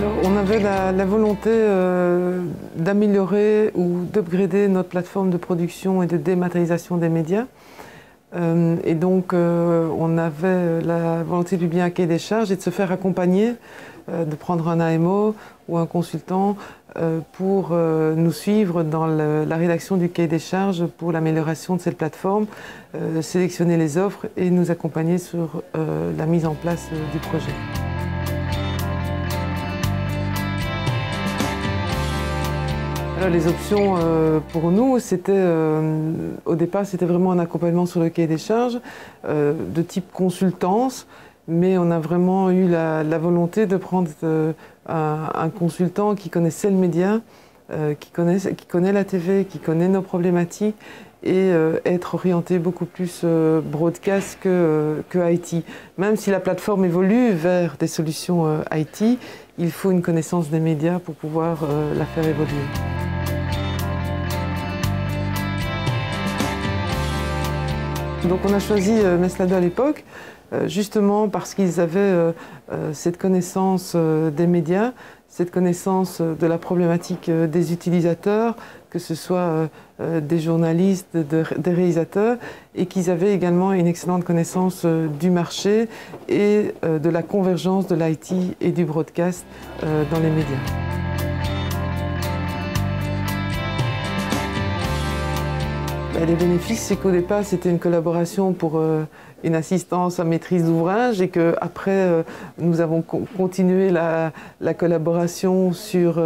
Alors, on avait la volonté d'améliorer ou d'upgrader notre plateforme de production et de dématérialisation des médias. Et donc, on avait la volonté du bien cahier des charges et de se faire accompagner, de prendre un AMO ou un consultant pour nous suivre dans la rédaction du cahier des charges pour l'amélioration de cette plateforme, sélectionner les offres et nous accompagner sur la mise en place du projet. Alors, les options pour nous, au départ, c'était vraiment un accompagnement sur le cahier des charges de type consultance, mais on a vraiment eu la volonté de prendre un consultant qui connaissait le média, qui connaît la TV, qui connaît nos problématiques et être orienté beaucoup plus broadcast que IT. Même si la plateforme évolue vers des solutions IT, il faut une connaissance des médias pour pouvoir la faire évoluer. Donc on a choisi Meslado à l'époque, justement parce qu'ils avaient cette connaissance des médias, cette connaissance de la problématique des utilisateurs, que ce soit des journalistes, des réalisateurs, et qu'ils avaient également une excellente connaissance du marché et de la convergence de l'IT et du broadcast dans les médias. Les bénéfices, c'est qu'au départ, c'était une collaboration pour une assistance à maîtrise d'ouvrage et qu'après, nous avons continué la collaboration sur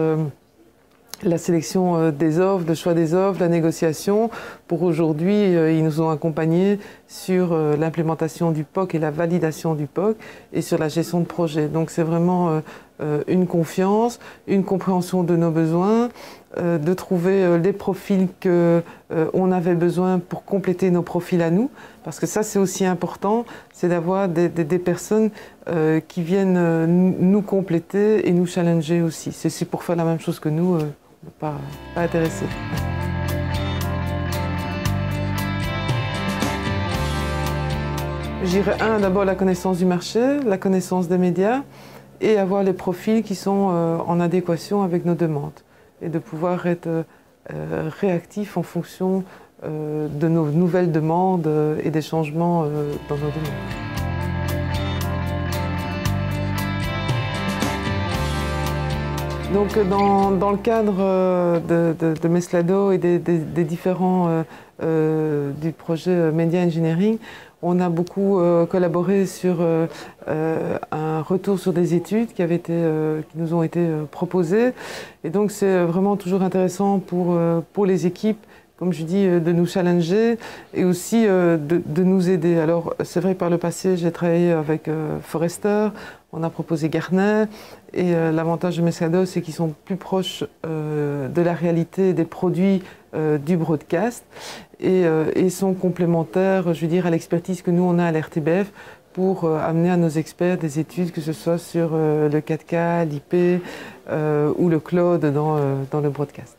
la sélection des offres, le choix des offres, la négociation. Pour aujourd'hui, ils nous ont accompagnés sur l'implémentation du POC et la validation du POC et sur la gestion de projet. Donc c'est vraiment une confiance, une compréhension de nos besoins, de trouver les profils qu'on avait besoin pour compléter nos profils à nous. Parce que ça, c'est aussi important, c'est d'avoir des personnes qui viennent nous compléter et nous challenger aussi. C'est pour faire la même chose que nous, pas intéressés. J'irais d'abord la connaissance du marché, la connaissance des médias et avoir les profils qui sont en adéquation avec nos demandes et de pouvoir être réactif en fonction de nos nouvelles demandes et des changements dans nos demandes. Donc dans le cadre de Meslado et des différents du projet Media Engineering, on a beaucoup collaboré sur un retour sur des études qui nous ont été proposées. Et donc c'est vraiment toujours intéressant pour les équipes, comme je dis, de nous challenger et aussi de nous aider. Alors c'est vrai que par le passé, j'ai travaillé avec Forrester, on a proposé Gartner et l'avantage de Meslado, c'est qu'ils sont plus proches de la réalité des produits du broadcast et sont complémentaires, je veux dire, à l'expertise que nous on a à l'RTBF pour amener à nos experts des études, que ce soit sur le 4K, l'IP ou le cloud dans le broadcast.